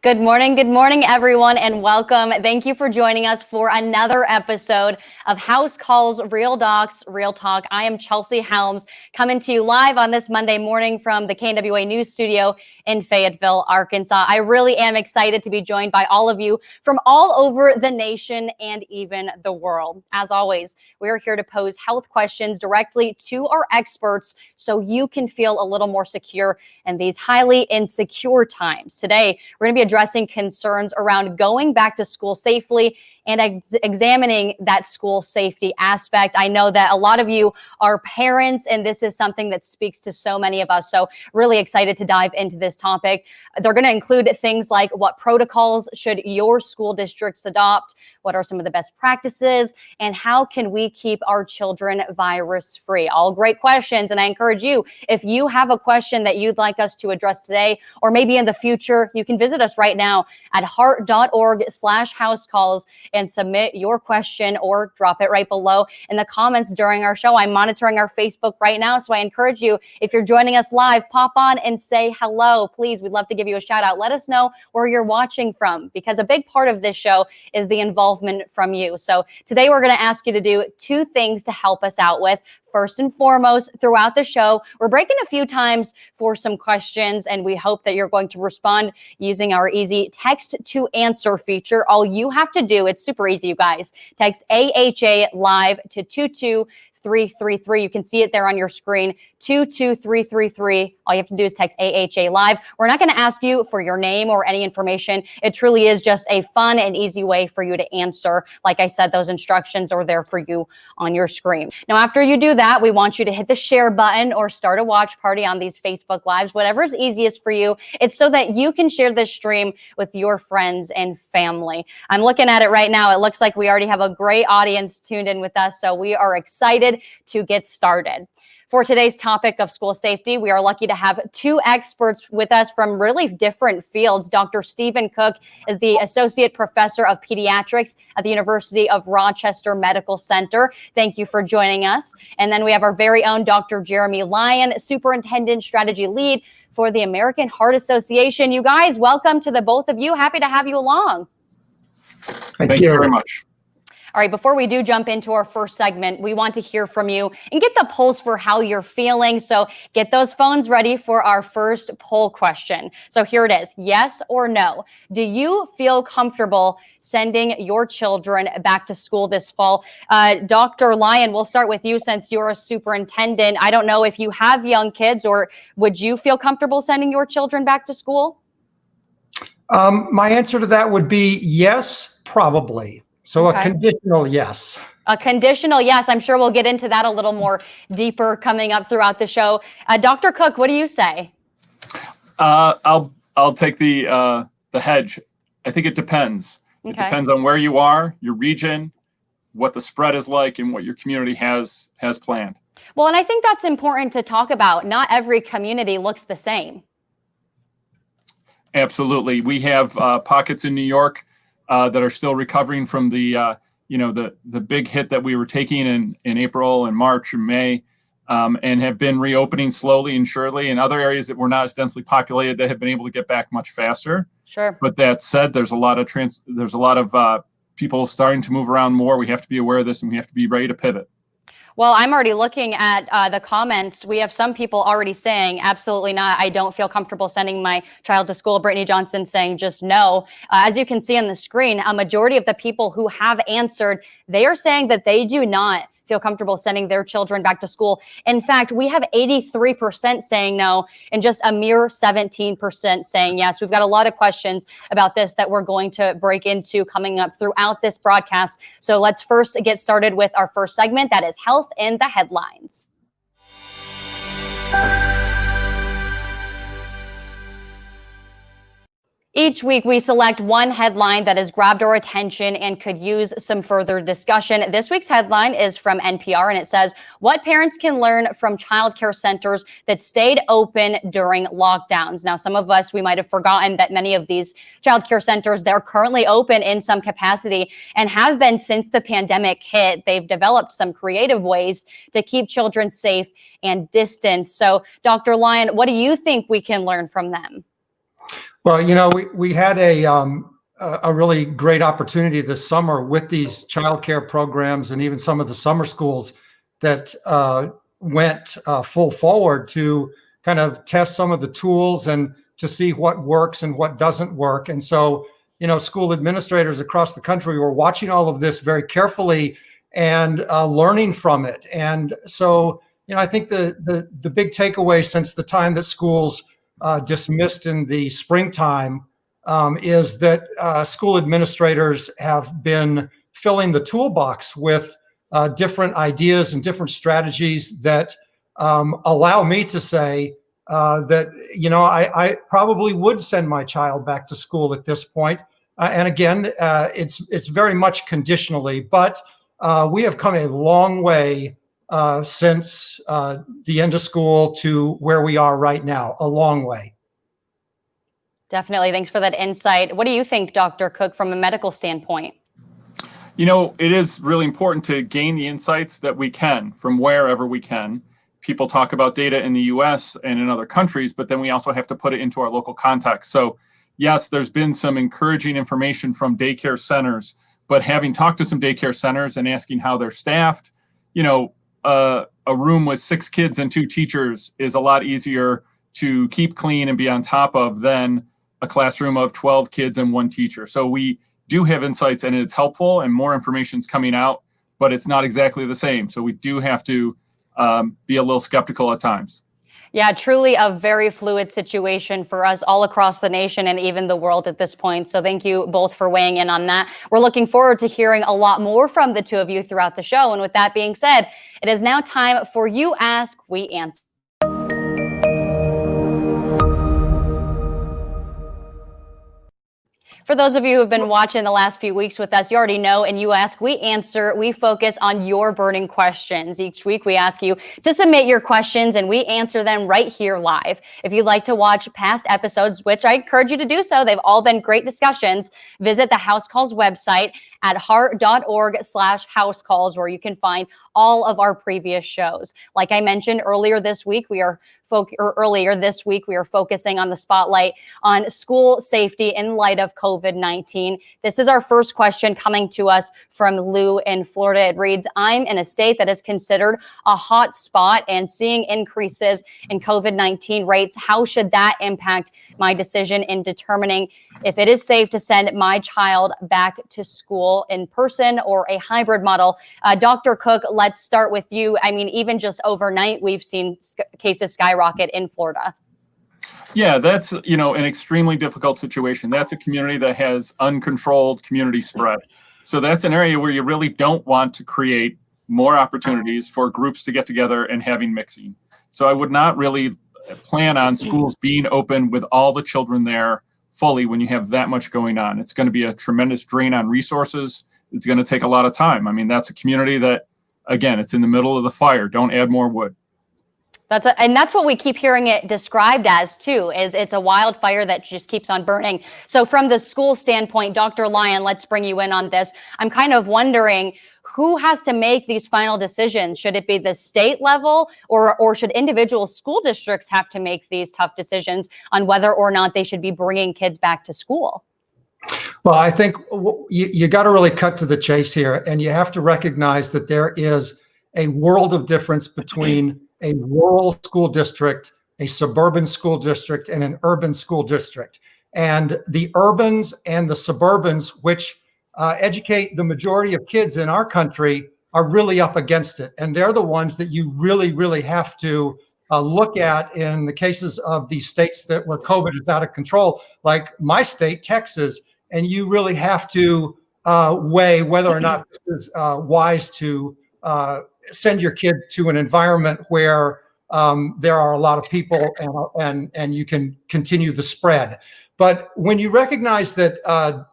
Good morning, everyone, and welcome. Thank you for joining us for another episode of House Calls, Real Docs, Real Talk. I am Chelsea Helms, coming to you live on this Monday morning from the KNWA News Studio in Fayetteville, Arkansas. I really am excited to be joined by all of you from all over the nation and even the world. As always, we are here to pose health questions directly to our experts so you can feel a little more secure in these highly insecure times. Today, we're going to be addressing concerns around going back to school safely and examining that school safety aspect. I know that a lot of you are parents, and this is something that speaks to so many of us. So really excited to dive into this topic. They're going to include things like what protocols should your school districts adopt? What are some of the best practices? And how can we keep our children virus free? All great questions. And I encourage you, if you have a question that you'd like us to address today, or maybe in the future, you can visit us right now at heart.org/housecalls and submit your question or drop it right below in the comments during our show. I'm monitoring our Facebook right now, so I encourage you, if you're joining us live, pop on and say hello. Please, we'd love to give you a shout out. Let us know where you're watching from, because a big part of this show is the involvement from you. So today we're going to ask you to do two things to help us out with. First and foremost, throughout the show, we're breaking a few times for some questions, and we hope that you're going to respond using our easy text to answer feature. All you have to do, it's super easy, you guys. Text AHA live to 22333. You can see it there on your screen, 22333. All you have to do is text AHA live. We're not going to ask you for your name or any information. It truly is just a fun and easy way for you to answer. Like I said, those instructions are there for you on your screen. Now, after you do that, we want you to hit the share button or start a watch party on these Facebook Lives, whatever is easiest for you. It's so that you can share this stream with your friends and family. I'm looking at it right now. It looks like we already have a great audience tuned in with us, so we are excited to get started. For today's topic of school safety, we are lucky to have two experts with us from really different fields. Dr. Stephen Cook is the Associate Professor of Pediatrics at the University of Rochester Medical Center. Thank you for joining us. And then we have our very own Dr. Jeremy Lyon, Superintendent Strategy Lead for the American Heart Association. You guys, welcome to the both of you. Happy to have you along. Thank you very much. All right, before we do jump into our first segment, we want to hear from you and get the pulse for how you're feeling. So get those phones ready for our first poll question. So here it is. Yes or no? Do you feel comfortable sending your children back to school this fall? Dr. Lyon, we'll start with you since you're a superintendent. I don't know if you have young kids, or would you feel comfortable sending your children back to school? My answer to that would be yes, probably. So okay. A conditional yes. A conditional yes. I'm sure we'll get into that a little more deeper coming up throughout the show. Dr. Cook, what do you say? I'll take the hedge. I think it depends. Okay. It depends on where you are, your region, what the spread is like, and what your community has planned. Well, and I think that's important to talk about. Not every community looks the same. Absolutely. We have pockets in New York that are still recovering from the big hit that we were taking in April and March and May, and have been reopening slowly and surely. In other areas that were not as densely populated, that have been able to get back much faster. Sure. But that said, there's a lot of people starting to move around more. We have to be aware of this, and we have to be ready to pivot. Well, I'm already looking at the comments. We have some people already saying, absolutely not. I don't feel comfortable sending my child to school. Brittany Johnson saying just no. As you can see on the screen, a majority of the people who have answered, they are saying that they do not feel comfortable sending their children back to school. In fact, we have 83% saying no and just a mere 17% saying yes. We've got a lot of questions about this that we're going to break into coming up throughout this broadcast. So let's first get started with our first segment, that is Health in the Headlines. Each week, we select one headline that has grabbed our attention and could use some further discussion. This week's headline is from NPR, and it says, what parents can learn from childcare centers that stayed open during lockdowns. Now, some of us, we might have forgotten that many of these childcare centers, they're currently open in some capacity and have been since the pandemic hit. They've developed some creative ways to keep children safe and distant. So, Dr. Lyon, what do you think we can learn from them? Well, we had a really great opportunity this summer with these childcare programs and even some of the summer schools that went full forward to kind of test some of the tools and to see what works and what doesn't work. And so, school administrators across the country were watching all of this very carefully and learning from it. And so, I think the big takeaway since the time that schools dismissed in the springtime is that school administrators have been filling the toolbox with different ideas and different strategies that allow me to say that, I probably would send my child back to school at this point. And again, it's very much conditionally, but we have come a long way since the end of school to where we are right now, a long way. Definitely. Thanks for that insight. What do you think, Dr. Cook, from a medical standpoint? It is really important to gain the insights that we can from wherever we can. People talk about data in the US and in other countries, but then we also have to put it into our local context. So yes, there's been some encouraging information from daycare centers, but having talked to some daycare centers and asking how they're staffed, a room with 6 kids and 2 teachers is a lot easier to keep clean and be on top of than a classroom of 12 kids and 1 teacher. So we do have insights and it's helpful and more information is coming out, but it's not exactly the same. So we do have to be a little skeptical at times. Yeah, truly a very fluid situation for us all across the nation and even the world at this point. So thank you both for weighing in on that. We're looking forward to hearing a lot more from the two of you throughout the show. And with that being said, it is now time for You Ask, We Answer. For those of you who have been watching the last few weeks with us, you already know in You Ask, We Answer, we focus on your burning questions. Each week, we ask you to submit your questions and we answer them right here live. If you'd like to watch past episodes, which I encourage you to do so, they've all been great discussions, visit the House Calls website at heart.org/housecalls, where you can find all of our previous shows. Like I mentioned earlier this week, we are focusing on the spotlight on school safety in light of COVID-19. This is our first question coming to us from Lou in Florida. It reads, I'm in a state that is considered a hot spot and seeing increases in COVID-19 rates. How should that impact my decision in determining if it is safe to send my child back to school in person or a hybrid model? Dr. Cook, let's start with you. I mean, even just overnight, we've seen cases skyrocket in Florida. Yeah, that's, an extremely difficult situation. That's a community that has uncontrolled community spread. So that's an area where you really don't want to create more opportunities for groups to get together and having mixing. So I would not really plan on schools being open with all the children there fully when you have that much going on. It's going to be a tremendous drain on resources. It's going to take a lot of time. I mean, that's a community that, again, it's in the middle of the fire. Don't add more wood. And that's what we keep hearing it described as too, is it's a wildfire that just keeps on burning. So from the school standpoint, Dr. Lyon, let's bring you in on this. I'm kind of wondering who has to make these final decisions. Should it be the state level or should individual school districts have to make these tough decisions on whether or not they should be bringing kids back to school? Well, I think you got to really cut to the chase here, and you have to recognize that there is a world of difference between a rural school district, a suburban school district, and an urban school district. And the urbans and the suburbans, which educate the majority of kids in our country, are really up against it. And they're the ones that you really, really have to look at in the cases of the states where COVID is out of control, like my state, Texas. And you really have to weigh whether or not this is wise to send your kid to an environment where there are a lot of people and you can continue the spread. But when you recognize that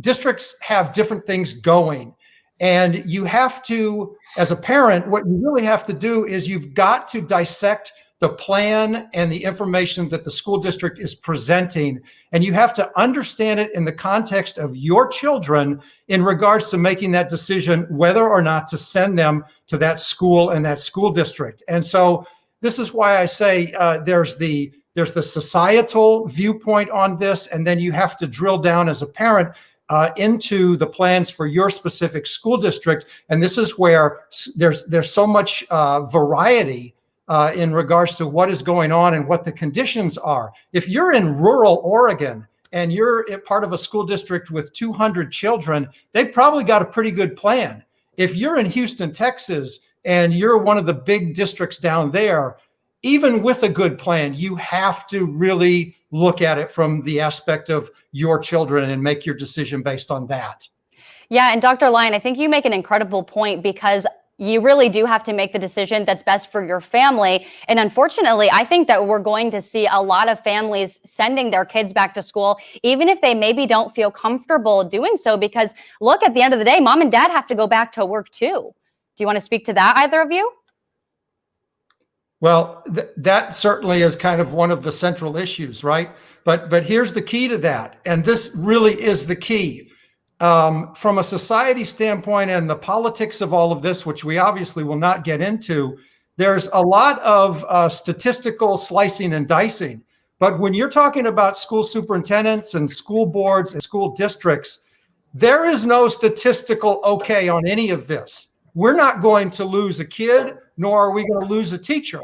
districts have different things going, and you have to, as a parent, what you really have to do is you've got to dissect the plan and the information that the school district is presenting. And you have to understand it in the context of your children in regards to making that decision, whether or not to send them to that school and that school district. And so this is why I say there's the there's the societal viewpoint on this, and then you have to drill down as a parent into the plans for your specific school district. And this is where there's so much variety in regards to what is going on and what the conditions are. If you're in rural Oregon and you're part of a school district with 200 children, they've probably got a pretty good plan. If you're in Houston, Texas, and you're one of the big districts down there, even with a good plan, you have to really look at it from the aspect of your children and make your decision based on that. Yeah, and Dr. Lyon, I think you make an incredible point, because you really do have to make the decision that's best for your family. And unfortunately, I think that we're going to see a lot of families sending their kids back to school, even if they maybe don't feel comfortable doing so, because look, at the end of the day, mom and dad have to go back to work too. Do you want to speak to that, either of you? Well, that certainly is kind of one of the central issues, right? But here's the key to that, and this really is the key. From a society standpoint and the politics of all of this, which we obviously will not get into, there's a lot of statistical slicing and dicing. But when you're talking about school superintendents and school boards and school districts, there is no statistical okay on any of this. We're not going to lose a kid, nor are we going to lose a teacher.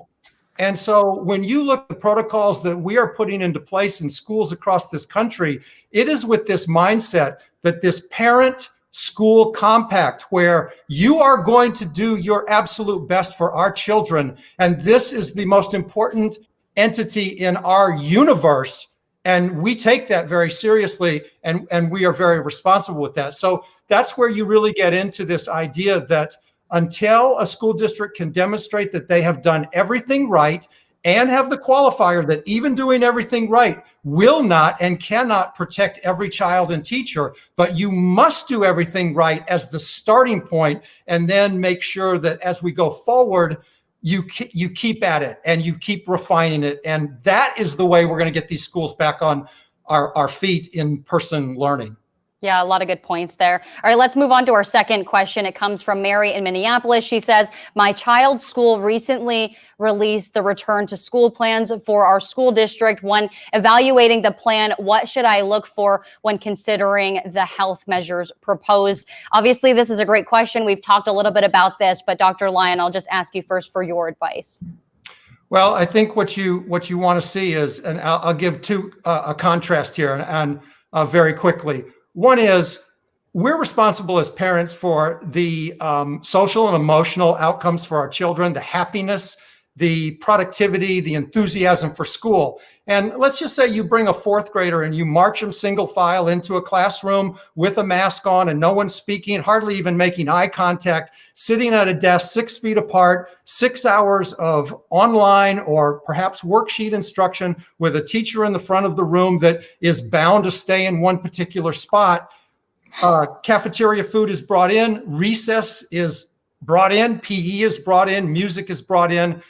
And so when you look at the protocols that we are putting into place in schools across this country, it is with this mindset that this parent school compact, where you are going to do your absolute best for our children. And this is the most important entity in our universe. And we take that very seriously, and we are very responsible with that. So that's where you really get into this idea that until a school district can demonstrate that they have done everything right and have the qualifier that even doing everything right will not and cannot protect every child and teacher, but you must do everything right as the starting point, and then make sure that as we go forward, you keep at it and you keep refining it. And that is the way we're going to get these schools back on our feet in person learning. Yeah, a lot of good points there. All right, let's move on to our second question. It comes from Mary in Minneapolis. She says, my child's school recently released the return to school plans for our school district. When evaluating the plan, what should I look for when considering the health measures proposed? Obviously, this is a great question. We've talked a little bit about this, but Dr. Lyon, I'll just ask you first for your advice. Well, I think what you want to see is, and I'll give a contrast here and very quickly. One is, we're responsible as parents for the social and emotional outcomes for our children, the happiness, the productivity, the enthusiasm for school. And let's just say you bring a fourth grader and you march them single file into a classroom with a mask on and no one's speaking, hardly even making eye contact, sitting at a desk 6 feet apart, 6 hours of online or perhaps worksheet instruction with a teacher in the front of the room that is bound to stay in one particular spot. Cafeteria food is brought in, recess is brought in, PE is brought in, music is brought in.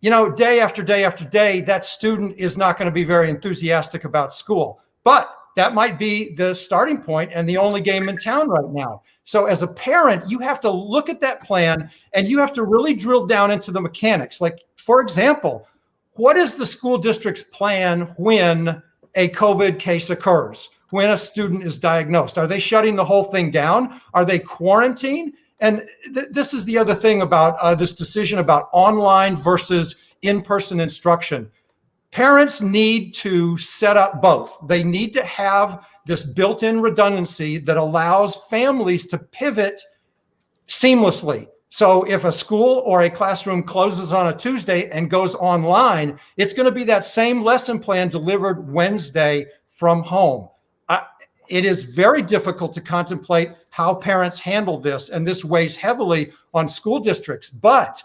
You know, day after day after day, that student is not going to be very enthusiastic about school. But that might be the starting point and the only game in town right now. So as a parent, you have to look at that plan and you have to really drill down into the mechanics. Like, for example, what is the school district's plan when a COVID case occurs, when a student is diagnosed? Are they shutting the whole thing down? Are they quarantined? And this is the other thing about this decision about online versus in-person instruction. Parents need to set up both. They need to have this built-in redundancy that allows families to pivot seamlessly. So if a school or a classroom closes on a Tuesday and goes online, it's going to be that same lesson plan delivered Wednesday from home. It is very difficult to contemplate how parents handle this, and this weighs heavily on school districts. But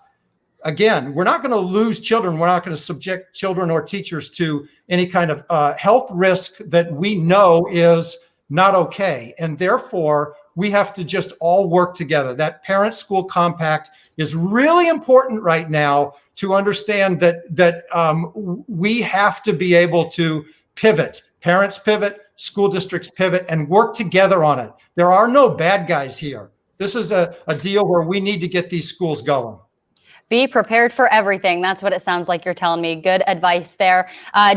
again, we're not going to lose children. We're not going to subject children or teachers to any kind of health risk that we know is not okay. And therefore, we have to just all work together. That parent-school compact is really important right now to understand that we have to be able to pivot. Parents pivot, school districts pivot, and work together on it. There are no bad guys here. This is a deal where we need to get these schools going. Be prepared for everything. That's what it sounds like you're telling me. Good advice there.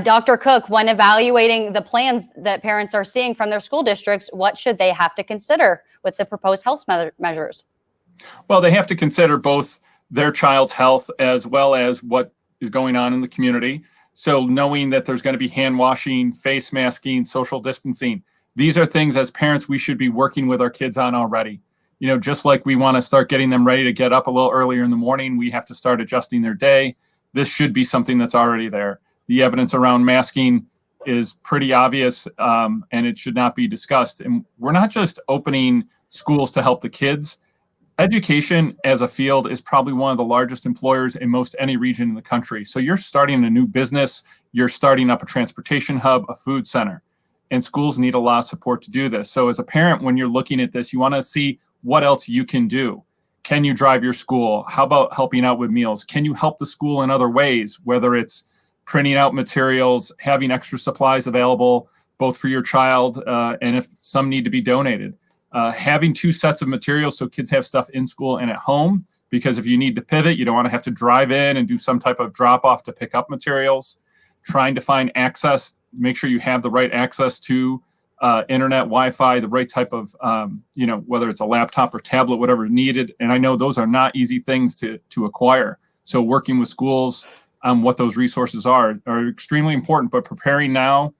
Dr. Cook, when evaluating the plans that parents are seeing from their school districts, what should they have to consider with the proposed health measures? Well, they have to consider both their child's health as well as what is going on in the community. So knowing that there's going to be hand washing, face masking, social distancing, these are things as parents we should be working with our kids on already. You know, just like we want to start getting them ready to get up a little earlier in the morning, we have to start adjusting their day. This should be something that's already there. The evidence around masking is pretty obvious, and it should not be discussed. And we're not just opening schools to help the kids. Education as a field is probably one of the largest employers in most any region in the country. So you're starting a new business, you're starting up a transportation hub, a food center, and schools need a lot of support to do this. So as a parent, when you're looking at this, you want to see what else you can do. Can you drive your school? How about helping out with meals? Can you help the school in other ways, whether it's printing out materials, having extra supplies available, both for your child and if some need to be donated. Having 2 sets of materials so kids have stuff in school and at home, because if you need to pivot, you don't want to have to drive in and do some type of drop off to pick up materials. Trying to find access, make sure you have the right access to internet, Wi-Fi, the right type of, whether it's a laptop or tablet, whatever is needed. And I know those are not easy things to acquire. So working with schools on what those resources are extremely important, but preparing now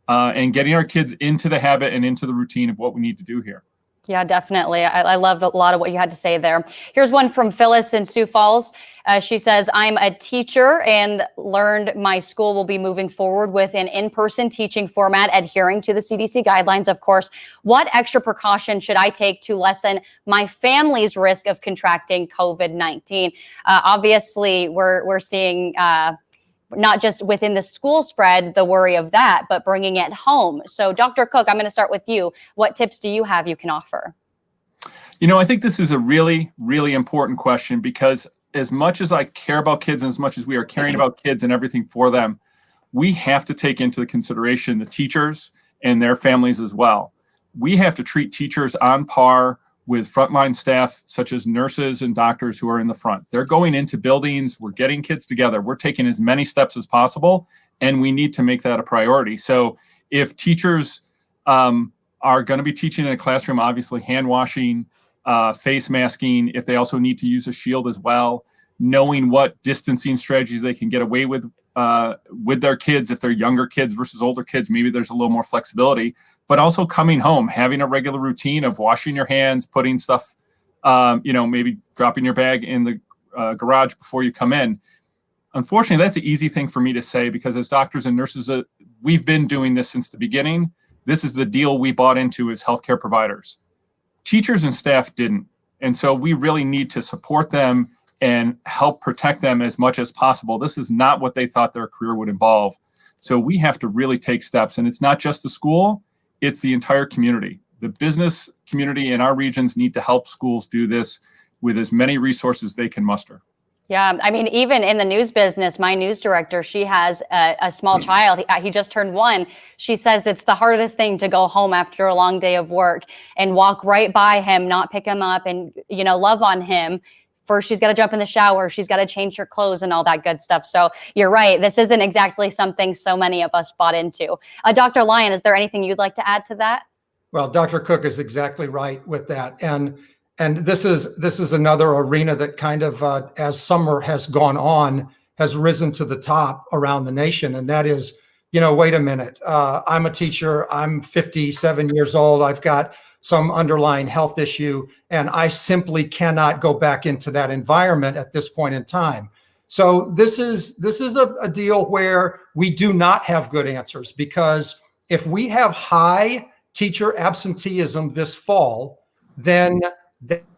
and getting our kids into the habit and into the routine of what we need to do here. Yeah, definitely. I loved a lot of what you had to say there. Here's one from Phyllis in Sioux Falls. She says, I'm a teacher and learned my school will be moving forward with an in-person teaching format, adhering to the CDC guidelines, of course. What extra precaution should I take to lessen my family's risk of contracting COVID-19? Obviously, we're seeing not just within the school spread, the worry of that, but bringing it home. So Dr. Cook, I'm going to start with you. What tips do you have you can offer? You know, I think this is a really, really important question, because as much as I care about kids and as much as we are caring about kids and everything for them, we have to take into consideration the teachers and their families as well. We have to treat teachers on par with frontline staff, such as nurses and doctors who are in the front. They're going into buildings, we're getting kids together, we're taking as many steps as possible, and we need to make that a priority. So if teachers are going to be teaching in a classroom, obviously hand washing, face masking, if they also need to use a shield as well, knowing what distancing strategies they can get away with their kids. If they're younger kids versus older kids, maybe there's a little more flexibility, but also coming home, having a regular routine of washing your hands, putting stuff, maybe dropping your bag in the garage before you come in. Unfortunately, that's an easy thing for me to say, because as doctors and nurses, we've been doing this since the beginning. This is the deal we bought into as healthcare providers. Teachers and staff didn't. And so we really need to support them and help protect them as much as possible. This is not what they thought their career would involve. So we have to really take steps. And it's not just the school, it's the entire community. The business community in our regions need to help schools do this with as many resources they can muster. Yeah, I mean, even in the news business, my news director, she has a small child. He just turned 1. She says it's the hardest thing to go home after a long day of work and walk right by him, not pick him up and, love on him. First, she's got to jump in the shower. She's got to change her clothes and all that good stuff. So you're right. This isn't exactly something so many of us bought into. Dr. Lyon, is there anything you'd like to add to that? Well, Dr. Cook is exactly right with that. And this is another arena that kind of, as summer has gone on, has risen to the top around the nation. And that is, wait a minute. I'm a teacher. I'm 57 years old. I've got some underlying health issue, and I simply cannot go back into that environment at this point in time. So this is a deal where we do not have good answers, because if we have high teacher absenteeism this fall, then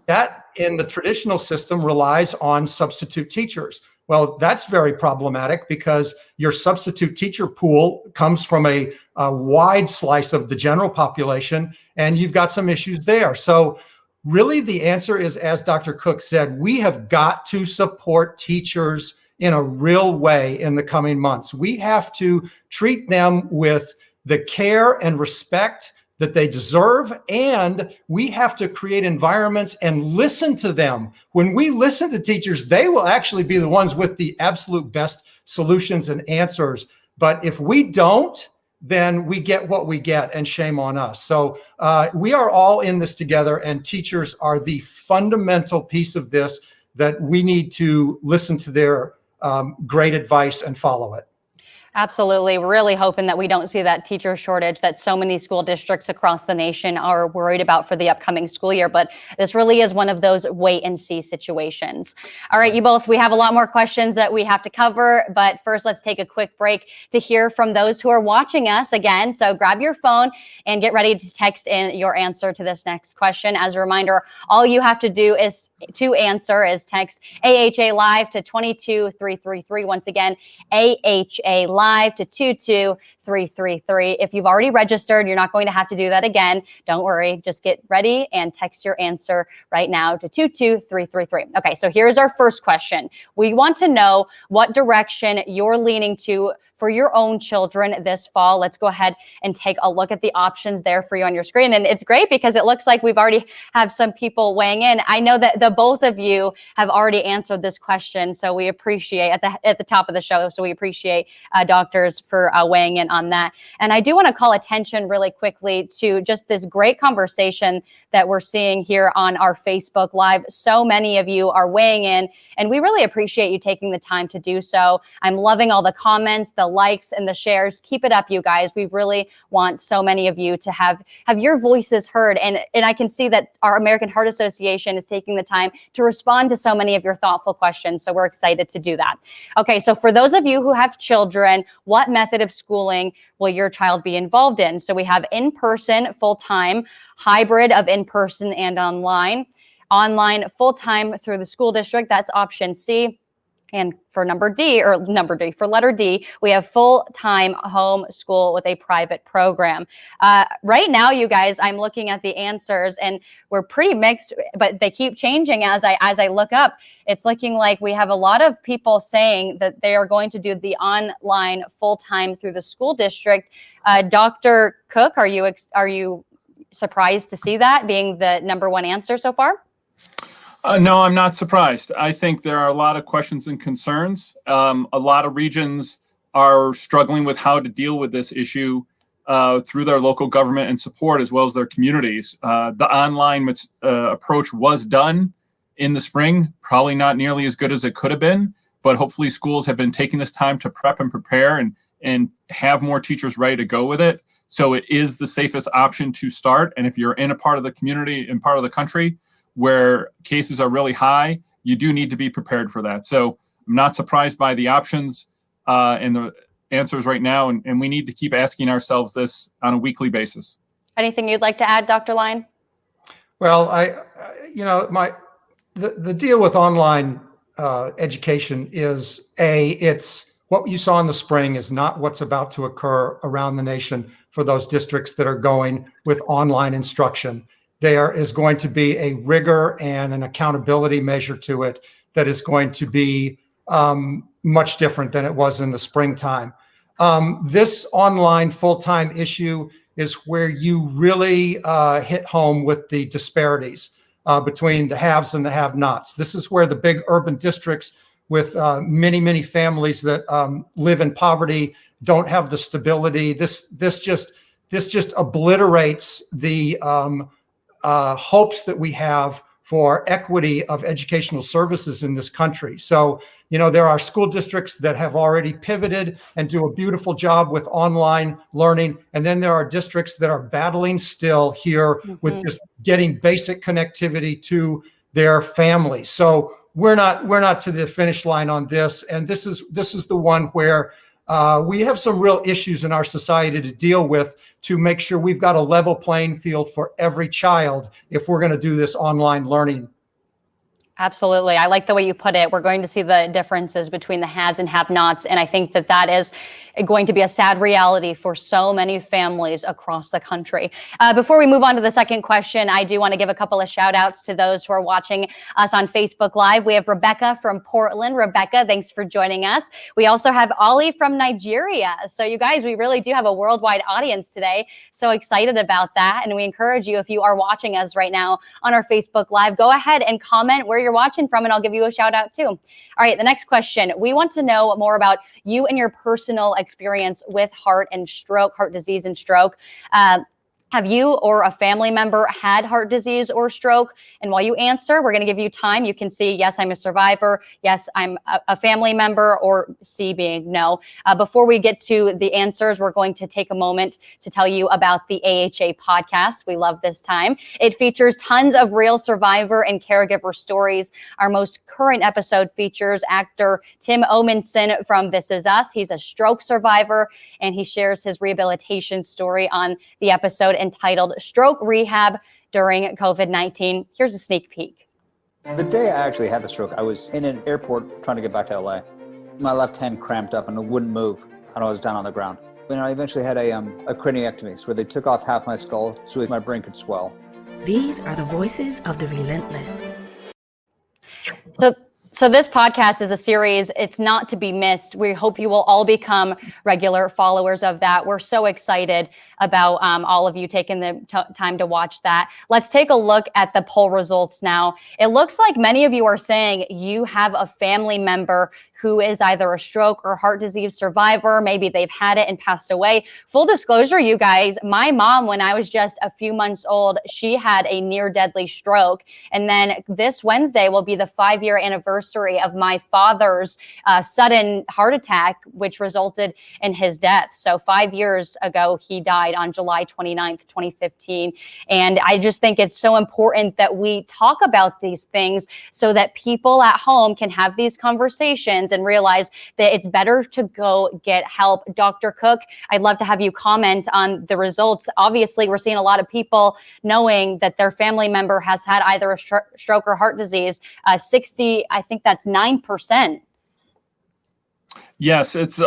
that in the traditional system relies on substitute teachers. Well, that's very problematic, because your substitute teacher pool comes from a wide slice of the general population, and you've got some issues there. So really the answer is, as Dr. Cook said, we have got to support teachers in a real way in the coming months. We have to treat them with the care and respect that they deserve, and we have to create environments and listen to them. When we listen to teachers, they will actually be the ones with the absolute best solutions and answers. But if we don't, then we get what we get, and shame on us. So we are all in this together, and teachers are the fundamental piece of this, that we need to listen to their great advice and follow it. Absolutely. We're really hoping that we don't see that teacher shortage that so many school districts across the nation are worried about for the upcoming school year. But this really is one of those wait and see situations. All right, you both, we have a lot more questions that we have to cover. But first, let's take a quick break to hear from those who are watching us again. So grab your phone and get ready to text in your answer to this next question. As a reminder, all you have to do is to answer is text AHA Live to 22333. Once again, AHA Live to 22333. If you've already registered, you're not going to have to do that again. Don't worry, just get ready and text your answer right now to 22333. Okay, so here's our first question. We want to know what direction you're leaning to for your own children this fall. Let's go ahead and take a look at the options there for you on your screen. And it's great because it looks like we've already have some people weighing in. I know that the both of you have already answered this question, so we appreciate at the top of the show. So we appreciate doctors for weighing in on that. And I do want to call attention really quickly to just this great conversation that we're seeing here on our Facebook Live. So many of you are weighing in, and we really appreciate you taking the time to do so. I'm loving all the comments, the likes, and the shares. Keep it up, you guys. We really want so many of you to have your voices heard. And I can see that our American Heart Association is taking the time to respond to so many of your thoughtful questions. So we're excited to do that. Okay, so for those of you who have children, what method of schooling will your child be involved in? So we have in-person, full-time, hybrid of in-person and online full-time through the school district. That's option C. And for letter D, we have full-time home school with a private program. Right now, you guys, I'm looking at the answers and we're pretty mixed, but they keep changing as I look up. It's looking like we have a lot of people saying that they are going to do the online full-time through the school district. Dr. Cook, are you surprised to see that being the number one answer so far? No, I'm not surprised. I think there are a lot of questions and concerns. A lot of regions are struggling with how to deal with this issue through their local government and support, as well as their communities. The online approach was done in the spring, probably not nearly as good as it could have been, but hopefully schools have been taking this time to prep and prepare and have more teachers ready to go with it. So it is the safest option to start. And if you're in a part of the community and part of the country where cases are really high, you do need to be prepared for that. So I'm not surprised by the options and the answers right now. And we need to keep asking ourselves this on a weekly basis. Anything you'd like to add, Dr. Line? Well, the deal with online education is it's what you saw in the spring is not what's about to occur around the nation for those districts that are going with online instruction. There is going to be a rigor and an accountability measure to it that is going to be much different than it was in the springtime. This online full-time issue is where you really hit home with the disparities between the haves and the have-nots. This is where the big urban districts with many, many families that live in poverty don't have the stability. This just obliterates the hopes that we have for equity of educational services in this country. So, there are school districts that have already pivoted and do a beautiful job with online learning. And then there are districts that are battling still here with just getting basic connectivity to their families. So we're not to the finish line on this. And this is the one where we have some real issues in our society to deal with to make sure we've got a level playing field for every child if we're going to do this online learning. Absolutely. I like the way you put it. We're going to see the differences between the haves and have-nots. And I think that is going to be a sad reality for so many families across the country. Before we move on to the second question, I do want to give a couple of shout outs to those who are watching us on Facebook Live. We have Rebecca from Portland. Rebecca, thanks for joining us. We also have Ollie from Nigeria. So you guys, we really do have a worldwide audience today. So excited about that. And we encourage you, if you are watching us right now on our Facebook Live, go ahead and comment where you're watching from, and I'll give you a shout out too. All right, the next question. We want to know more about you and your personal experience with heart disease and stroke. Have you or a family member had heart disease or stroke? And while you answer, we're going to give you time. You can see, yes, I'm a survivor. Yes, I'm a family member, or C being no. Before we get to the answers, we're going to take a moment to tell you about the AHA podcast. We love this time. It features tons of real survivor and caregiver stories. Our most current episode features actor Tim Omenson from This Is Us. He's a stroke survivor, and he shares his rehabilitation story on the episode entitled Stroke Rehab During COVID-19. Here's a sneak peek. The day I actually had the stroke, I was in an airport trying to get back to LA. My left hand cramped up and it wouldn't move, and I was down on the ground. And I eventually had a craniectomy, where they took off half my skull so my brain could swell. These are the voices of the relentless. So this podcast is a series. It's not to be missed. We hope you will all become regular followers of that. We're so excited about all of you taking the time to watch that. Let's take a look at the poll results now. It looks like many of you are saying you have a family member who is either a stroke or heart disease survivor. Maybe they've had it and passed away. Full disclosure, you guys, my mom, when I was just a few months old, she had a near deadly stroke. And then this Wednesday will be the 5-year anniversary of my father's sudden heart attack, which resulted in his death. So 5 years ago, he died on July 29th, 2015. And I just think it's so important that we talk about these things so that people at home can have these conversations and realize that it's better to go get help. Dr. Cook, I'd love to have you comment on the results. Obviously, we're seeing a lot of people knowing that their family member has had either a stroke or heart disease. 60, I think that's 9%. Yes, it's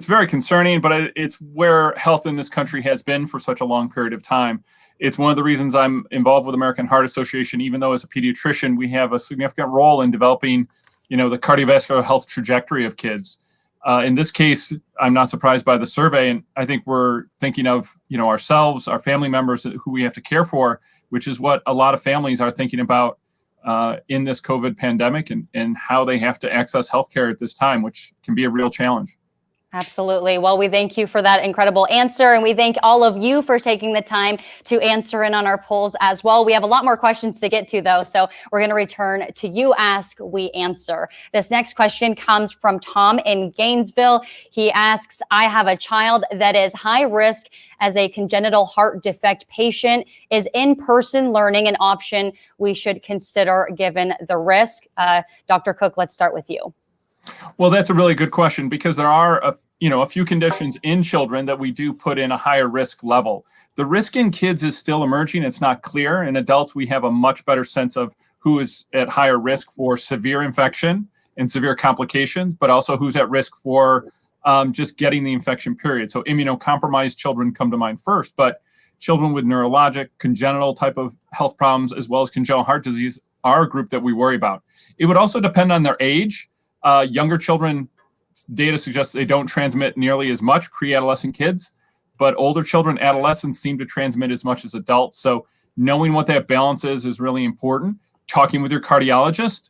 very concerning, but it's where health in this country has been for such a long period of time. It's one of the reasons I'm involved with American Heart Association, even though as a pediatrician, we have a significant role in developing the cardiovascular health trajectory of kids. In this case, I'm not surprised by the survey. And I think we're thinking of, ourselves, our family members who we have to care for, which is what a lot of families are thinking about in this COVID pandemic and how they have to access healthcare at this time, which can be a real challenge. Absolutely. Well, we thank you for that incredible answer. And we thank all of you for taking the time to answer in on our polls as well. We have a lot more questions to get to, though. So we're going to return to You Ask, We Answer. This next question comes from Tom in Gainesville. He asks, I have a child that is high risk as a congenital heart defect patient. Is in-person learning an option we should consider given the risk? Dr. Cook, let's start with you. Well, that's a really good question, because there are a few conditions in children that we do put in a higher risk level. The risk in kids is still emerging. It's not clear. In adults, we have a much better sense of who is at higher risk for severe infection and severe complications, but also who's at risk for just getting the infection, period. So immunocompromised children come to mind first, but children with neurologic, congenital type of health problems, as well as congenital heart disease, are a group that we worry about. It would also depend on their age. Younger children, data suggests they don't transmit nearly as much, pre-adolescent kids, but older children, adolescents seem to transmit as much as adults. So knowing what that balance is really important. Talking with your cardiologist,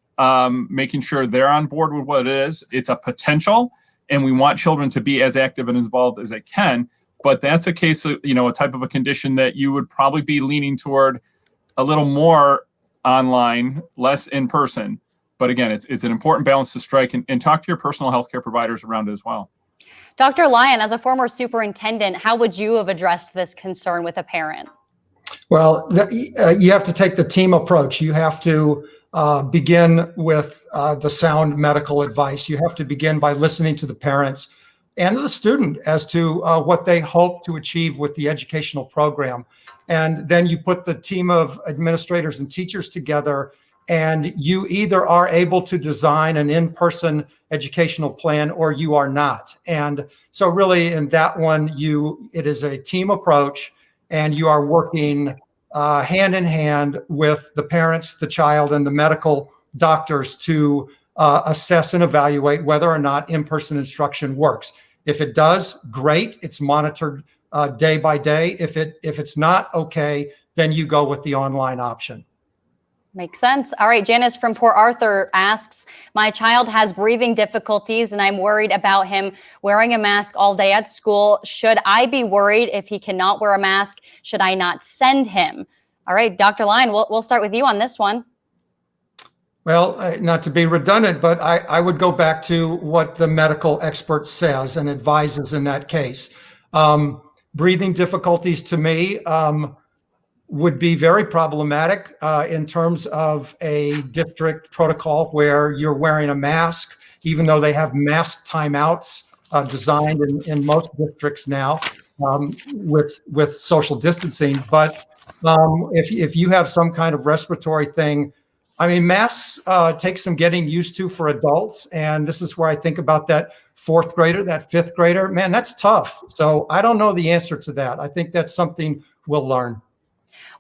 making sure they're on board with what it is. It's a potential, and we want children to be as active and involved as they can. But that's a case of, a type of a condition that you would probably be leaning toward a little more online, less in person. But again, it's an important balance to strike, and talk to your personal healthcare providers around it as well. Dr. Lyon, as a former superintendent, how would you have addressed this concern with a parent? Well, you have to take the team approach. You have to begin with the sound medical advice. You have to begin by listening to the parents and the student as to what they hope to achieve with the educational program. And then you put the team of administrators and teachers together And you either are able to design an in-person educational plan or you are not. And so really in that one, it is a team approach, and you are working hand in hand with the parents, the child, and the medical doctors to assess and evaluate whether or not in-person instruction works. If it does, great. It's monitored day by day. If it's not okay, then you go with the online option. Makes sense. All right. Janice from Port Arthur asks, my child has breathing difficulties and I'm worried about him wearing a mask all day at school. Should I be worried if he cannot wear a mask? Should I not send him? All right, Dr. Lyon, we'll start with you on this one. Well, not to be redundant, but I would go back to what the medical expert says and advises in that case. Breathing difficulties to me would be very problematic in terms of a district protocol where you're wearing a mask, even though they have mask timeouts designed in most districts now with social distancing. But if you have some kind of respiratory thing, I mean, masks take some getting used to for adults. And this is where I think about that fourth grader, that fifth grader. Man, that's tough. So I don't know the answer to that. I think that's something we'll learn.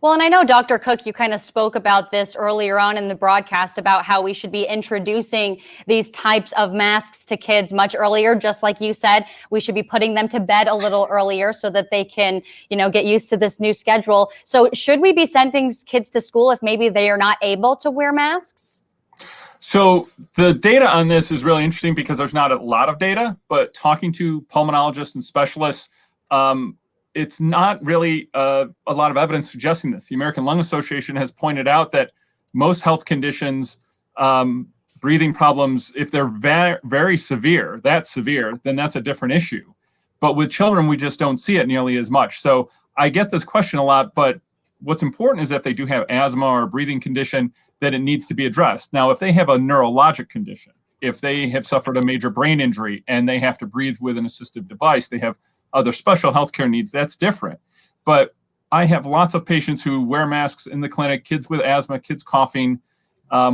Well, and I know, Dr. Cook, you kind of spoke about this earlier on in the broadcast about how we should be introducing these types of masks to kids much earlier. Just like you said, we should be putting them to bed a little earlier so that they can, get used to this new schedule. So should we be sending kids to school if maybe they are not able to wear masks? So the data on this is really interesting because there's not a lot of data, but talking to pulmonologists and specialists, it's not really a lot of evidence suggesting this. The American Lung Association has pointed out that most health conditions, breathing problems, if they're very severe, then that's a different issue. But with children, we just don't see it nearly as much. So I get this question a lot, but what's important is if they do have asthma or a breathing condition, that it needs to be addressed. Now, if they have a neurologic condition, if they have suffered a major brain injury and they have to breathe with an assistive device, they have other special healthcare needs, that's different. But I have lots of patients who wear masks in the clinic, kids with asthma, kids coughing.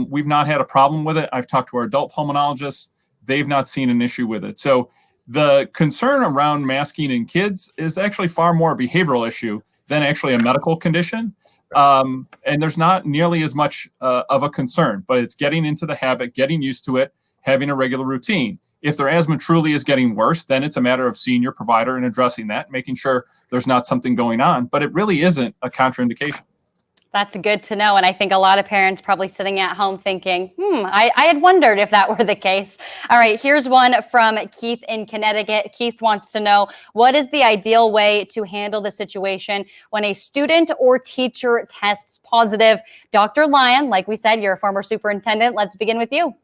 We've not had a problem with it. I've talked to our adult pulmonologists. They've not seen an issue with it. So the concern around masking in kids is actually far more a behavioral issue than actually a medical condition. And there's not nearly as much of a concern, but it's getting into the habit, getting used to it, having a regular routine. If their asthma truly is getting worse, then it's a matter of seeing your provider and addressing that, making sure there's not something going on, but it really isn't a contraindication. That's good to know. And I think a lot of parents probably sitting at home thinking, I had wondered if that were the case. All right, here's one from Keith in Connecticut. Keith wants to know, what is the ideal way to handle the situation when a student or teacher tests positive? Dr. Lyon, like we said, you're a former superintendent. Let's begin with you.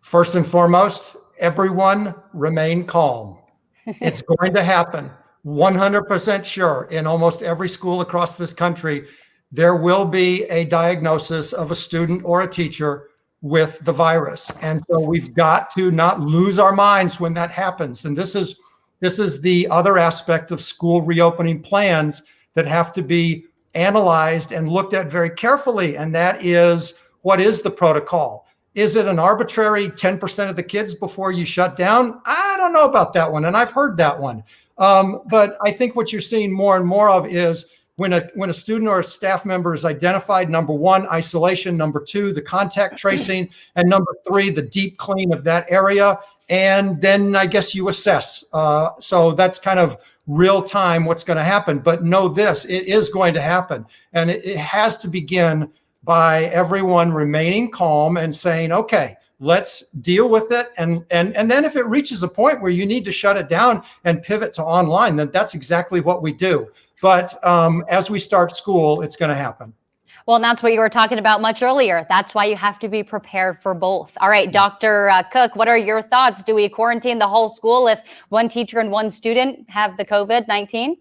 First and foremost, everyone remain calm. It's going to happen. 100% sure. In almost every school across this country, there will be a diagnosis of a student or a teacher with the virus. And so we've got to not lose our minds when that happens. And this is the other aspect of school reopening plans that have to be analyzed and looked at very carefully. And that is, what is the protocol? Is it an arbitrary 10% of the kids before you shut down? I don't know about that one. And I've heard that one. But I think what you're seeing more and more of is when a student or a staff member is identified, number one, isolation, number two, the contact tracing, and number three, the deep clean of that area. And then I guess you assess. So that's kind of real time what's going to happen. But know this, it is going to happen. And it has to begin by everyone remaining calm and saying, okay, let's deal with it. And then if it reaches a point where you need to shut it down and pivot to online, then that's exactly what we do. But as we start school, it's going to happen. Well, and that's what you were talking about much earlier. That's why you have to be prepared for both. All right, Dr. Cook, what are your thoughts? Do we quarantine the whole school if one teacher and one student have the COVID-19?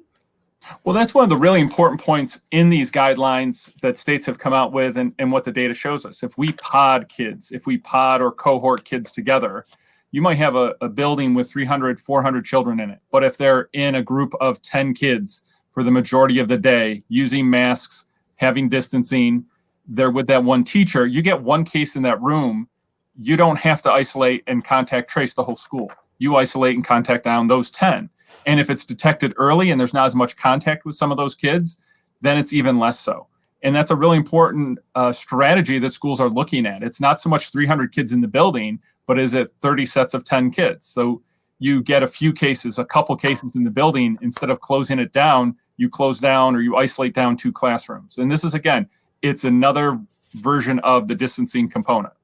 Well, that's one of the really important points in these guidelines that states have come out with and what the data shows us. If we pod kids, if we pod or cohort kids together, you might have a building with 300, 400 children in it. But if they're in a group of 10 kids for the majority of the day, using masks, having distancing, they're with that one teacher. You get one case in that room, you don't have to isolate and contact trace the whole school. You isolate and contact down those 10. And if it's detected early and there's not as much contact with some of those kids, then it's even less so. And that's a really important strategy that schools are looking at. It's not so much 300 kids in the building, but is it 30 sets of 10 kids? So you get a few cases, a couple cases in the building. Instead of closing it down, you close down or you isolate down 2 classrooms. And this is, again, it's another version of the distancing component.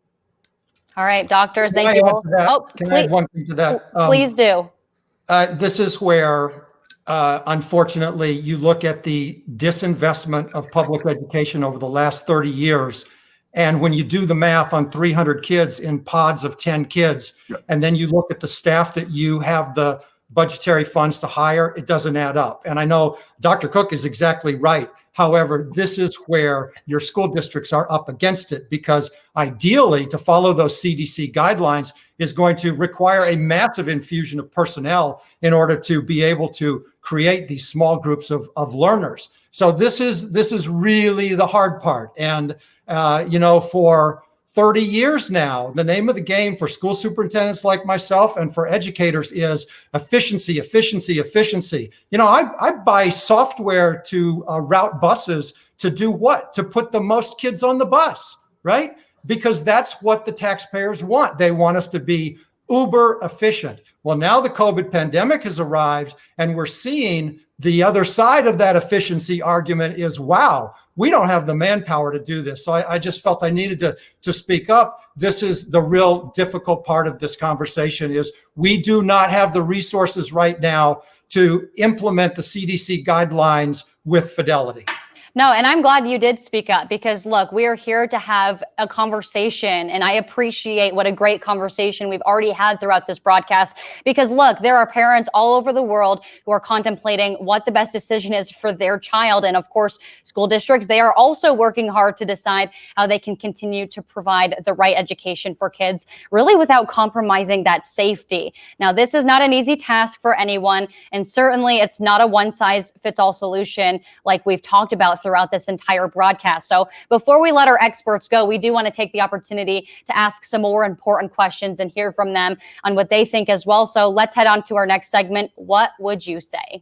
All right, doctors, Can thank I you. add to that? Oh, Can I add one thing to that? Please do. This is where, unfortunately, you look at the disinvestment of public education over the last 30 years. And when you do the math on 300 kids in pods of 10 kids, and then you look at the staff that you have the budgetary funds to hire, it doesn't add up. And I know Dr. Cook is exactly right. However, this is where your school districts are up against it, because ideally to follow those CDC guidelines is going to require a massive infusion of personnel in order to be able to create these small groups of learners. So this is really the hard part. And, for 30 years now, the name of the game for school superintendents like myself and for educators is efficiency, efficiency, efficiency. I buy software to route buses to do what? To put the most kids on the bus, right? Because that's what the taxpayers want. They want us to be uber efficient. Well, now the COVID pandemic has arrived and we're seeing the other side of that efficiency argument is, wow, we don't have the manpower to do this. So I just felt I needed to speak up. This is the real difficult part of this conversation is we do not have the resources right now to implement the CDC guidelines with fidelity. No, and I'm glad you did speak up because look, we are here to have a conversation and I appreciate what a great conversation we've already had throughout this broadcast because look, there are parents all over the world who are contemplating what the best decision is for their child. And of course, school districts, they are also working hard to decide how they can continue to provide the right education for kids, really without compromising that safety. Now, this is not an easy task for anyone, and certainly it's not a one-size-fits-all solution like we've talked about throughout this entire broadcast. So before we let our experts go, we do want to take the opportunity to ask some more important questions and hear from them on what they think as well. So let's head on to our next segment. What would you say?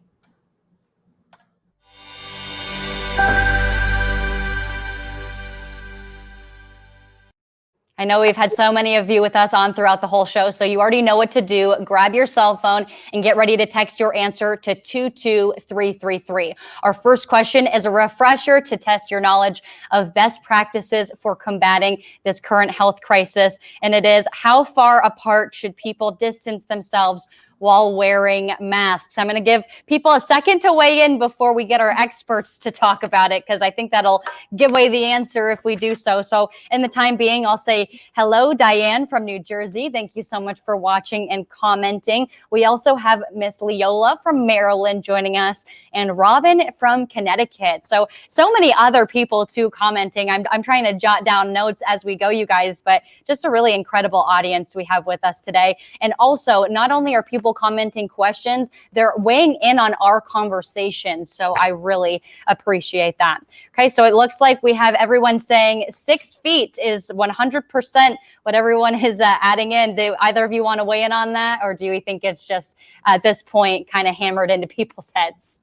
I know we've had so many of you with us on throughout the whole show, so you already know what to do. Grab your cell phone and get ready to text your answer to 22333. Our first question is a refresher to test your knowledge of best practices for combating this current health crisis. And it is, how far apart should people distance themselves while wearing masks? I'm going to give people a second to weigh in before we get our experts to talk about it, because I think that'll give away the answer if we do so. So in the time being, I'll say hello, Diane from New Jersey. Thank you so much for watching and commenting. We also have Miss Leola from Maryland joining us and Robin from Connecticut. So many other people too commenting. I'm trying to jot down notes as we go, you guys, but just a really incredible audience we have with us today. And also, not only are people commenting questions, they're weighing in on our conversation. So I really appreciate that. Okay, so it looks like we have everyone saying 6 feet is 100% what everyone is adding in. Do either of you want to weigh in on that, or do you think it's just at this point kind of hammered into people's heads?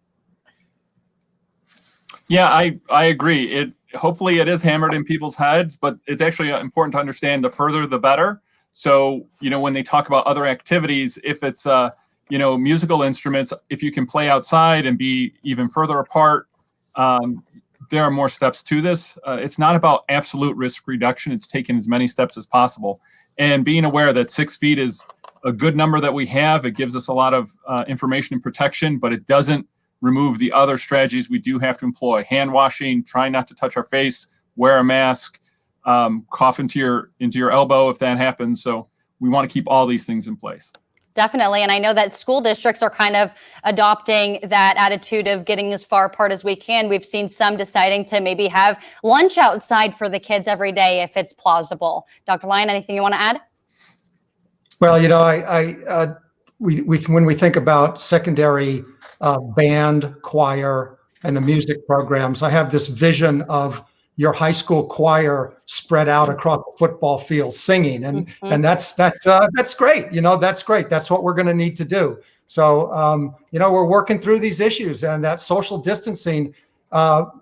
Yeah, I agree. Hopefully it is hammered in people's heads, but it's actually important to understand the further the better. So, when they talk about other activities, if it's, musical instruments, if you can play outside and be even further apart, there are more steps to this. It's not about absolute risk reduction. It's taking as many steps as possible. And being aware that 6 feet is a good number that we have. It gives us a lot of information and protection, but it doesn't remove the other strategies we do have to employ. Hand washing, try not to touch our face, wear a mask, cough into your elbow if that happens. So we want to keep all these things in place. Definitely. And I know that school districts are kind of adopting that attitude of getting as far apart as we can. We've seen some deciding to maybe have lunch outside for the kids every day if it's plausible. Dr. Lyon, anything you want to add? Well, when we think about secondary band, choir, and the music programs, I have this vision of your high school choir spread out across the football field singing, and that's great. That's great. That's what we're going to need to do. So we're working through these issues, and that social distancing.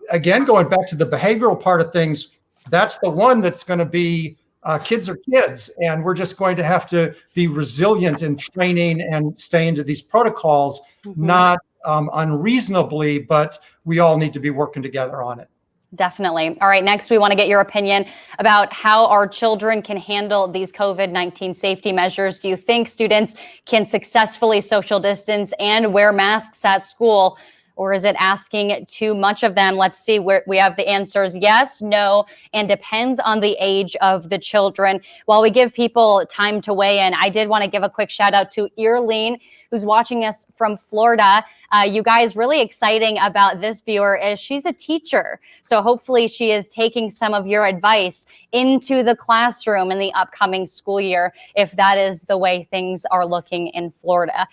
Again, going back to the behavioral part of things, that's the one that's going to be kids are kids, and we're just going to have to be resilient in training and staying to these protocols, not unreasonably, but we all need to be working together on it. Definitely. All right. Next, we want to get your opinion about how our children can handle these COVID-19 safety measures. Do you think students can successfully social distance and wear masks at school? Or is it asking too much of them? Let's see where we have the answers. Yes, no, and depends on the age of the children. While we give people time to weigh in, I did want to give a quick shout out to Earlene, who's watching us from Florida. You guys, really exciting about this viewer is she's a teacher. So hopefully she is taking some of your advice into the classroom in the upcoming school year, if that is the way things are looking in Florida.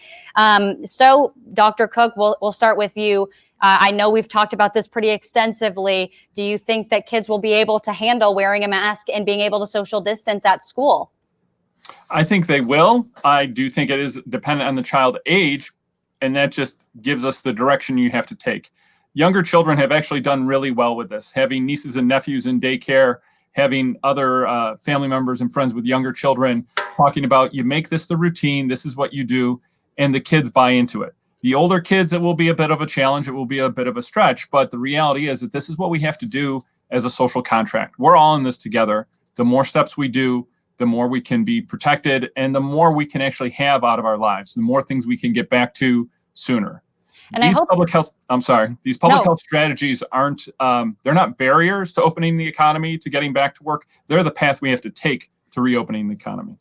So Dr. Cook, we'll start with you. I know we've talked about this pretty extensively. Do you think that kids will be able to handle wearing a mask and being able to social distance at school? I think they will. I do think it is dependent on the child age, and that just gives us the direction you have to take. Younger children have actually done really well with this, having nieces and nephews in daycare, having other family members and friends with younger children talking about, you make this the routine, this is what you do, and the kids buy into it. The older kids, it will be a bit of a challenge, it will be a bit of a stretch, but the reality is that this is what we have to do as a social contract. We're all in this together. The more steps we do, the more we can be protected, and the more we can actually have out of our lives, the more things we can get back to sooner. And these I hope public health strategies aren't, they're not barriers to opening the economy, to getting back to work. They're the path we have to take to reopening the economy.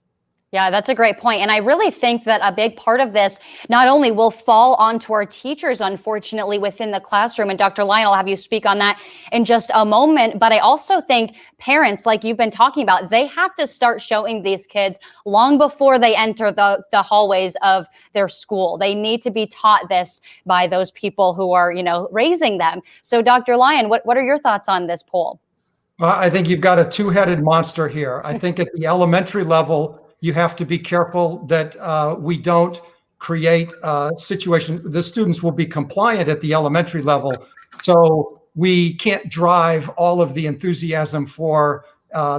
Yeah, that's a great point. And I really think that a big part of this not only will fall onto our teachers, unfortunately, within the classroom, and Dr. Lyon, I'll have you speak on that in just a moment, but I also think parents, like you've been talking about, they have to start showing these kids long before they enter the hallways of their school. They need to be taught this by those people who are, raising them. So Dr. Lyon, what are your thoughts on this poll? Well, I think you've got a two-headed monster here. I think at the elementary level, you have to be careful that we don't create a situation. The students will be compliant at the elementary level, so we can't drive all of the enthusiasm for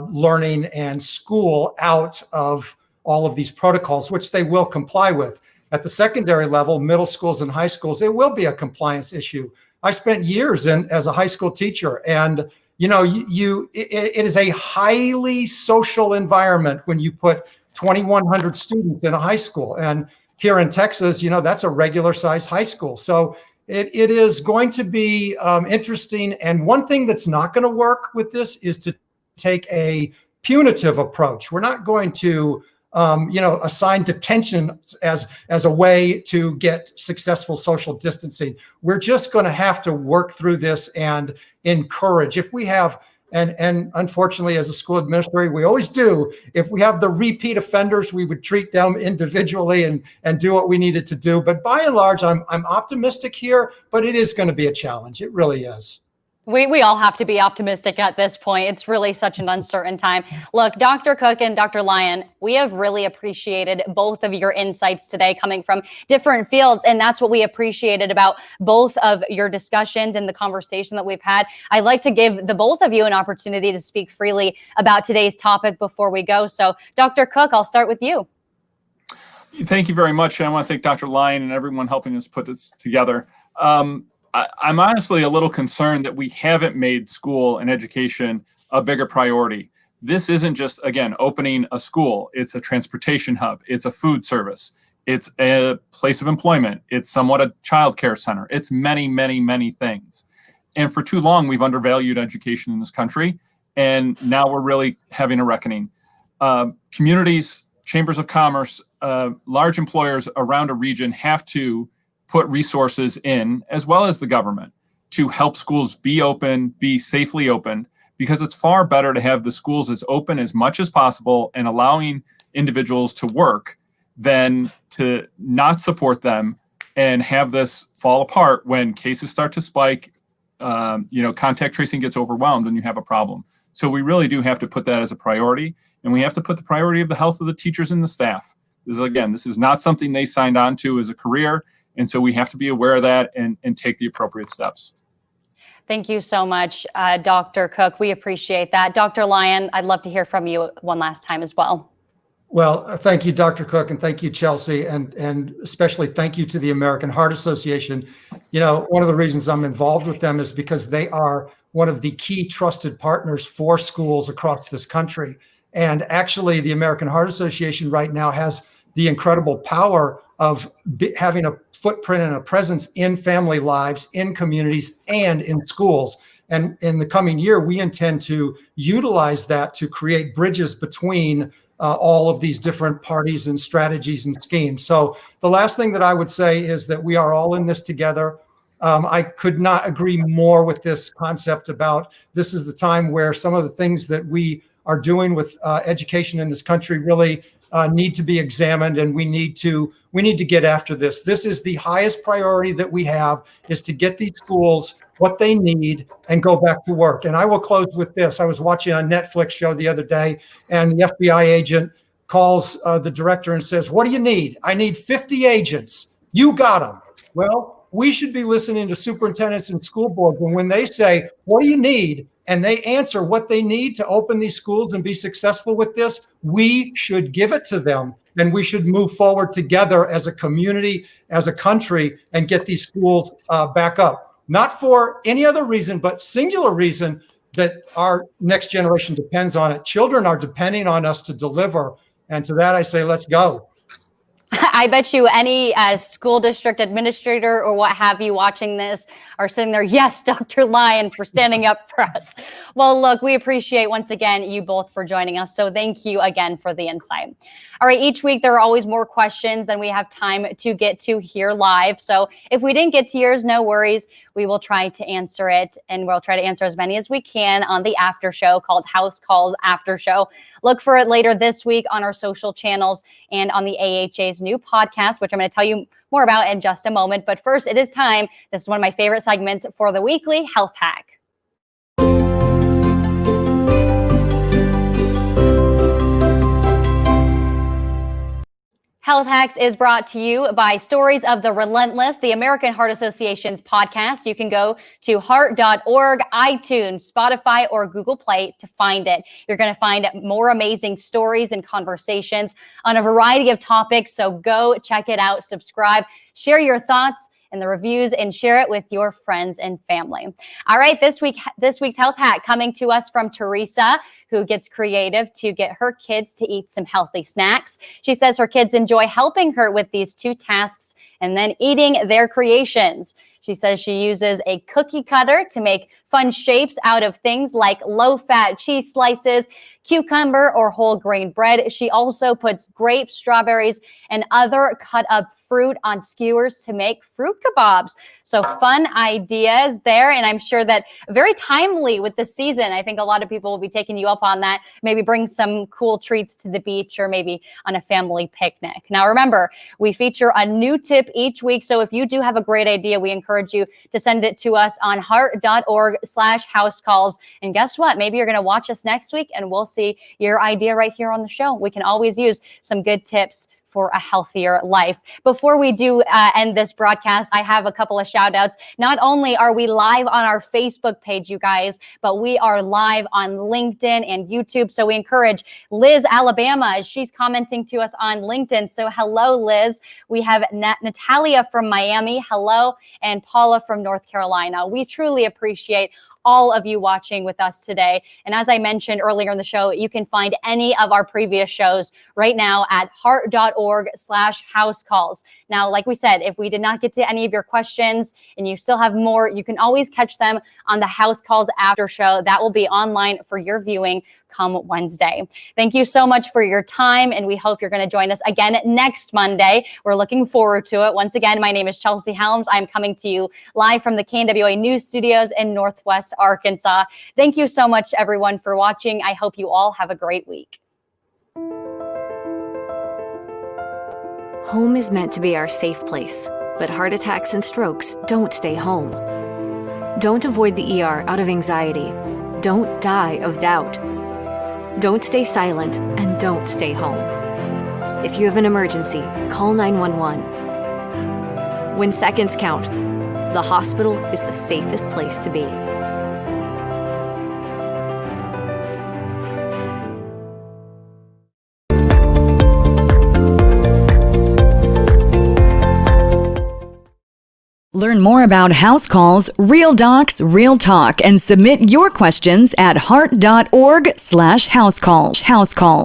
learning and school out of all of these protocols, which they will comply with. At the secondary level, middle schools and high schools, it will be a compliance issue. I spent years as a high school teacher, and it is a highly social environment when you put 2,100 students in a high school. And here in Texas, that's a regular size high school. So it is going to be interesting. And one thing that's not going to work with this is to take a punitive approach. We're not going to, assign detention as a way to get successful social distancing. We're just going to have to work through this and encourage. If we have And unfortunately, as a school administrator, we always do. If we have the repeat offenders, we would treat them individually and do what we needed to do. But by and large, I'm optimistic here, but it is going to be a challenge. It really is. We all have to be optimistic at this point. It's really such an uncertain time. Look, Dr. Cook and Dr. Lyon, we have really appreciated both of your insights today coming from different fields. And that's what we appreciated about both of your discussions and the conversation that we've had. I'd like to give the both of you an opportunity to speak freely about today's topic before we go. So Dr. Cook, I'll start with you. Thank you very much. I want to thank Dr. Lyon and everyone helping us put this together. I'm honestly a little concerned that we haven't made school and education a bigger priority. This isn't just, again, opening a school. It's a transportation hub. It's a food service. It's a place of employment. It's somewhat a childcare center. It's many, many, many things. And for too long, we've undervalued education in this country. And now we're really having a reckoning. Communities, chambers of commerce, large employers around a region have to put resources in, as well as the government, to help schools be open, be safely open, because it's far better to have the schools as open as much as possible and allowing individuals to work than to not support them and have this fall apart when cases start to spike, contact tracing gets overwhelmed and you have a problem. So we really do have to put that as a priority, and we have to put the priority of the health of the teachers and the staff. This is not something they signed on to as a career, and so we have to be aware of that and take the appropriate steps. Thank you so much, Dr. Cook. We appreciate that. Dr. Lyon, I'd love to hear from you one last time as well. Well, thank you, Dr. Cook, and thank you, Chelsea, and especially thank you to the American Heart Association. One of the reasons I'm involved with them is because they are one of the key trusted partners for schools across this country. And actually, the American Heart Association right now has the incredible power of having a footprint and a presence in family lives, in communities, and in schools. And in the coming year, we intend to utilize that to create bridges between all of these different parties and strategies and schemes. So the last thing that I would say is that we are all in this together. I could not agree more with this concept about this is the time where some of the things that we are doing with education in this country really need to be examined, and we need to get after this. This is the highest priority that we have, is to get these schools what they need and go back to work. And I will close with this. I was watching a Netflix show the other day, and the FBI agent calls the director and says, "What do you need?" "I need 50 agents. You got them." Well, we should be listening to superintendents and school boards, and when they say, "What do you need?" and they answer what they need to open these schools and be successful with this, we should give it to them. And we should move forward together as a community, as a country, and get these schools back up. Not for any other reason, but singular reason that our next generation depends on it. Children are depending on us to deliver. And to that, I say, let's go. I bet you any school district administrator or what have you watching this are sitting there, yes, Dr. Lyon, for standing up for us. Well, look, we appreciate once again you both for joining us. So thank you again for the insight. All right, each week there are always more questions than we have time to get to here live. So if we didn't get to yours, no worries. We will try to answer it, and we'll try to answer as many as we can on the after show called House Calls After Show. Look for it later this week on our social channels and on the AHA's new podcast, which I'm going to tell you more about in just a moment. But first, it is time. This is one of my favorite segments for the weekly health hack. Health Hacks is brought to you by Stories of the Relentless, the American Heart Association's podcast. You can go to heart.org, iTunes, Spotify, or Google Play to find it. You're going to find more amazing stories and conversations on a variety of topics. So go check it out, subscribe, share your thoughts and the reviews, and share it with your friends and family. All right, this week's health hack coming to us from Teresa, who gets creative to get her kids to eat some healthy snacks. She says her kids enjoy helping her with these two tasks and then eating their creations. She says she uses a cookie cutter to make fun shapes out of things like low-fat cheese slices, cucumber, or whole grain bread. She also puts grapes, strawberries, and other cut-up fruit on skewers to make fruit kebabs. So fun ideas there. And I'm sure that very timely with the season. I think a lot of people will be taking you up on that. Maybe bring some cool treats to the beach or maybe on a family picnic. Now, remember, we feature a new tip each week. So if you do have a great idea, we encourage you to send it to us on heart.org/housecalls. And guess what? Maybe you're going to watch us next week and we'll see your idea right here on the show. We can always use some good tips for a healthier life. Before we do end this broadcast, I have a couple of shout outs. Not only are we live on our Facebook page, you guys, but we are live on LinkedIn and YouTube. So we encourage Liz, Alabama, she's commenting to us on LinkedIn. So hello, Liz. We have Natalia from Miami. Hello. And Paula from North Carolina. We truly appreciate all of you watching with us today. And as I mentioned earlier in the show, you can find any of our previous shows right now at heart.org/housecalls. Now, like we said, if we did not get to any of your questions and you still have more, you can always catch them on the House Calls After Show. That will be online for your viewing come Wednesday. Thank you so much for your time, and we hope you're going to join us again next Monday. We're looking forward to it. Once again, my name is Chelsea Helms. I'm coming to you live from the KNWA News Studios in Northwest Arkansas. Thank you so much, everyone, for watching. I hope you all have a great week. Home is meant to be our safe place, but heart attacks and strokes don't stay home. Don't avoid the ER out of anxiety. Don't die of doubt. Don't stay silent and don't stay home. If you have an emergency, call 911. When seconds count, the hospital is the safest place to be. Learn more about house calls, Real Docs, Real Talk, and submit your questions at heart.org/housecall.